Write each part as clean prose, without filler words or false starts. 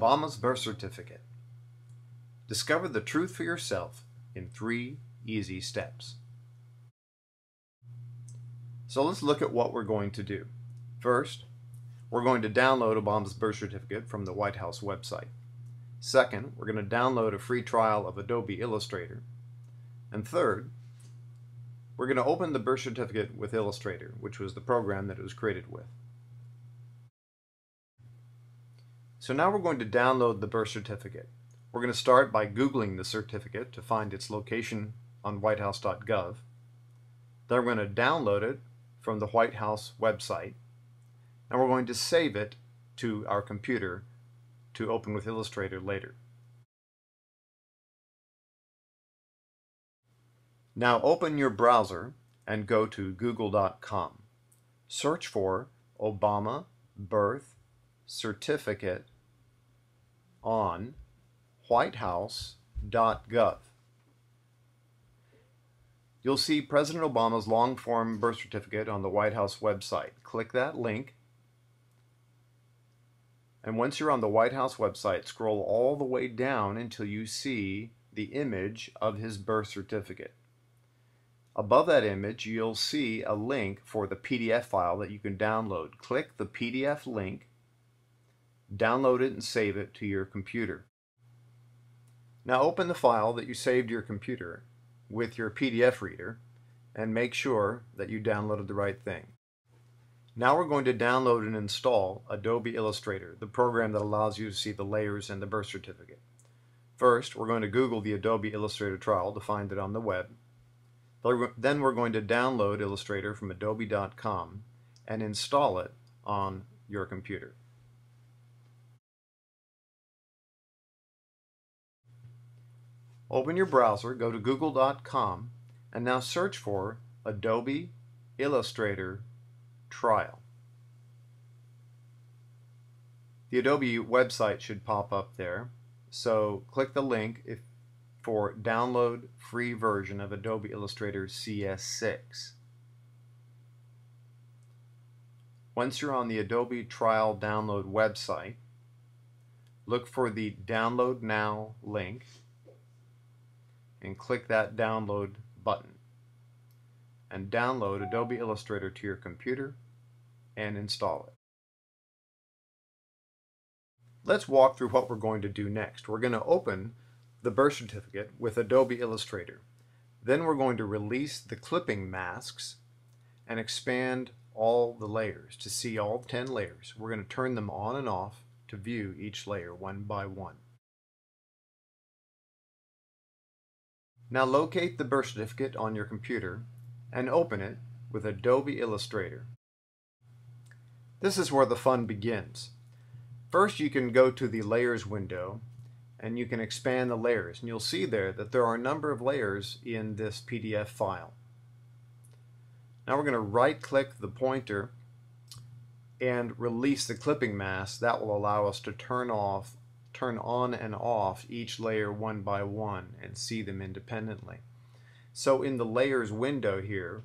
Obama's birth certificate. Discover the truth for yourself in 3 easy steps. So let's look at what we're going to do. First, we're going to download Obama's birth certificate from the White House website. Second, we're going to download a free trial of Adobe Illustrator. And third, we're going to open the birth certificate with Illustrator, which was the program that it was created with. So now we're going to download the birth certificate. We're going to start by Googling the certificate to find its location on whitehouse.gov. Then we're going to download it from the White House website, and we're going to save it to our computer to open with Illustrator later. Now open your browser and go to google.com. Search for Obama Birth Certificate on whitehouse.gov. You'll see President Obama's long-form birth certificate on the White House website. Click that link, and once you're on the White House website, scroll all the way down until you see the image of his birth certificate. Above that image, you'll see a link for the PDF file that you can download. Click the PDF link, download it, and save it to your computer. Now open the file that you saved to your computer with your PDF reader and make sure that you downloaded the right thing. Now we're going to download and install Adobe Illustrator, the program that allows you to see the layers in the birth certificate. First, we're going to Google the Adobe Illustrator trial to find it on the web. Then we're going to download Illustrator from adobe.com and install it on your computer. Open your browser, go to google.com, and now search for Adobe Illustrator Trial. The Adobe website should pop up there, so click the link for download free version of Adobe Illustrator CS6. Once you're on the Adobe Trial Download website, look for the Download Now link and click that download button and download Adobe Illustrator to your computer and install it. Let's walk through what we're going to do next. We're going to open the birth certificate with Adobe Illustrator. Then we're going to release the clipping masks and expand all the layers to see all 10 layers. We're going to turn them on and off to view each layer one by one. Now locate the birth certificate on your computer and open it with Adobe Illustrator. This is where the fun begins. First, you can go to the Layers window and you can expand the layers, and you'll see there that there are a number of layers in this PDF file. Now we're going to right-click the pointer and release the clipping mask. That will allow us to turn on and off each layer one by one and see them independently. So in the Layers window here,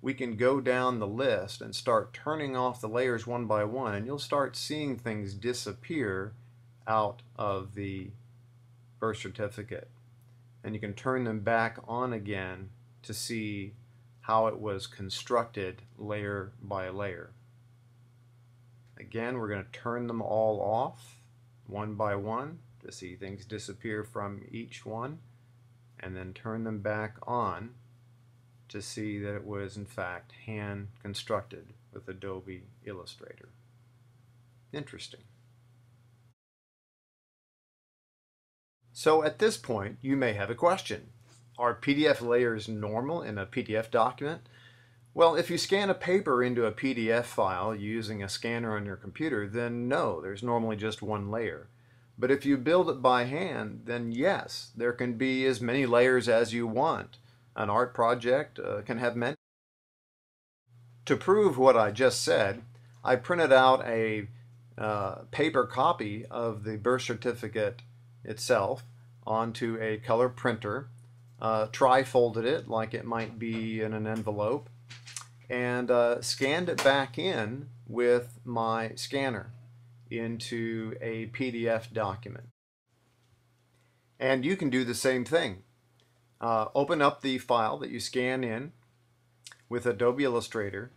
we can go down the list and start turning off the layers one by one, and you'll start seeing things disappear out of the birth certificate. And you can turn them back on again to see how it was constructed layer by layer. Again, we're going to turn them all off one by one to see things disappear from each one, and then turn them back on to see that it was in fact hand constructed with Adobe Illustrator. Interesting. So at this point you may have a question. Are PDF layers normal in a PDF document? Well, if you scan a paper into a PDF file using a scanner on your computer, then no, there's normally just one layer. But if you build it by hand, then yes, there can be as many layers as you want. An art project can have many. To prove what I just said, I printed out a paper copy of the birth certificate itself onto a color printer, tri-folded it like it might be in an envelope, and scanned it back in with my scanner. into a PDF document. And you can do the same thing. Open up the file that you scan in with Adobe Illustrator,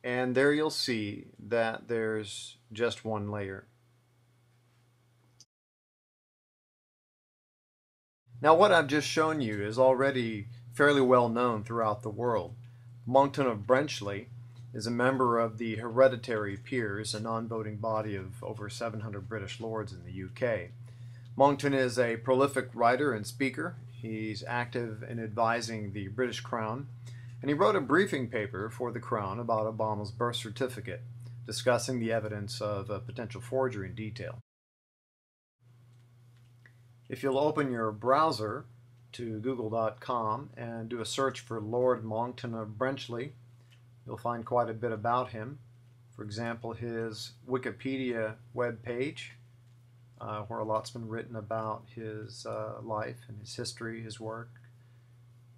and there you'll see that there's just one layer. Now what I've just shown you is already fairly well known throughout the world. Monckton of Brenchley is a member of the Hereditary Peers, a non-voting body of over 700 British lords in the UK. Monckton is a prolific writer and speaker. He's active in advising the British Crown, and he wrote a briefing paper for the Crown about Obama's birth certificate, discussing the evidence of a potential forgery in detail. If you'll open your browser to google.com and do a search for Lord Monckton of Brenchley, you'll find quite a bit about him. For example, his Wikipedia webpage, where a lot's been written about his life and his history, his work.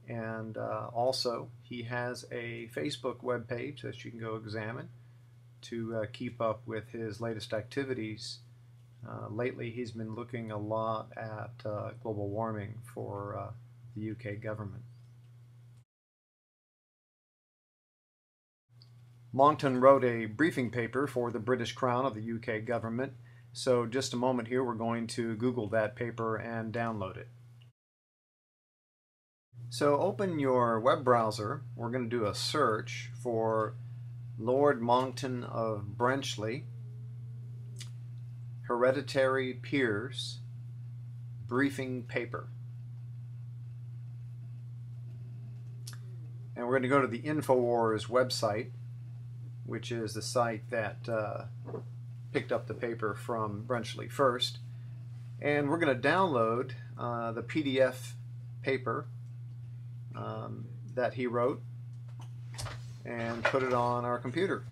And also, he has a Facebook webpage that you can go examine to keep up with his latest activities. Lately, he's been looking a lot at global warming for the UK government. Monckton wrote a briefing paper for the British Crown of the UK government, so just a moment here we're going to Google that paper and download it. So open your web browser. We're going to do a search for Lord Monckton of Brenchley, Hereditary Peers, briefing paper. And we're going to go to the InfoWars website, which is the site that picked up the paper from Brenchley first. And we're going to download the PDF paper that he wrote and put it on our computer.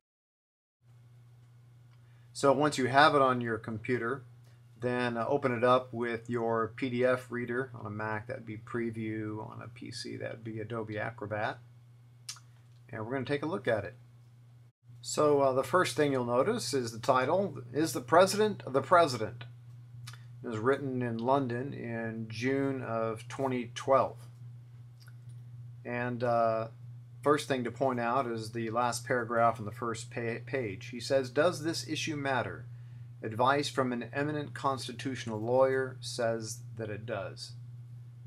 So once you have it on your computer, then open it up with your PDF reader. On a Mac, that would be Preview. On a PC, that would be Adobe Acrobat. And we're going to take a look at it. So the first thing you'll notice is the title, Is the President the President? It was written in London in June of 2012. And first thing to point out is the last paragraph on the first page. He says, does this issue matter? Advice from an eminent constitutional lawyer says that it does.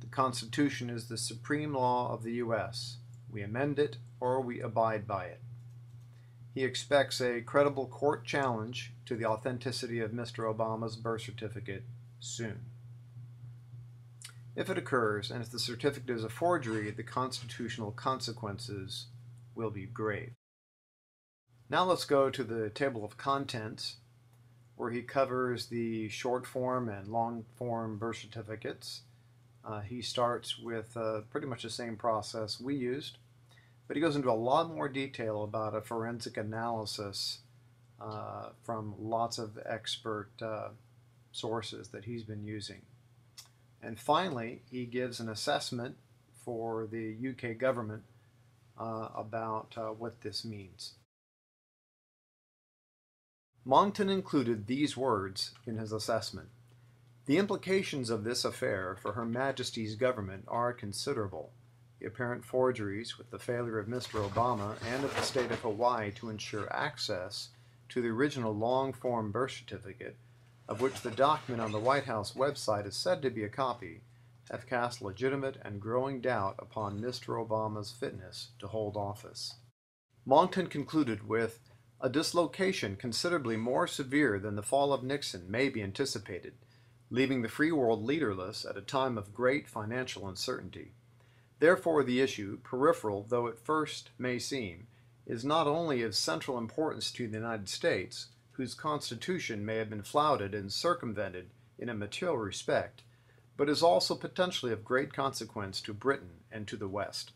The Constitution is the supreme law of the U.S. We amend it or we abide by it. He expects a credible court challenge to the authenticity of Mr. Obama's birth certificate soon. If it occurs, and if the certificate is a forgery, the constitutional consequences will be grave. Now let's go to the table of contents, where he covers the short form and long form birth certificates. He starts with pretty much the same process we used, but he goes into a lot more detail about a forensic analysis from lots of expert sources that he's been using. And finally, he gives an assessment for the UK government about what this means. Monckton included these words in his assessment. The implications of this affair for Her Majesty's government are considerable. The apparent forgeries with the failure of Mr. Obama and of the state of Hawaii to ensure access to the original long-form birth certificate, of which the document on the White House website is said to be a copy, have cast legitimate and growing doubt upon Mr. Obama's fitness to hold office. Monckton concluded with, a dislocation considerably more severe than the fall of Nixon may be anticipated, leaving the free world leaderless at a time of great financial uncertainty. Therefore the issue, peripheral though at first may seem, is not only of central importance to the United States, whose Constitution may have been flouted and circumvented in a material respect, but is also potentially of great consequence to Britain and to the West.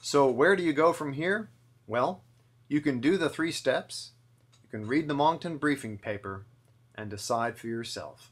So where do you go from here? Well, you can do the 3 steps, you can read the Monckton briefing paper, and decide for yourself.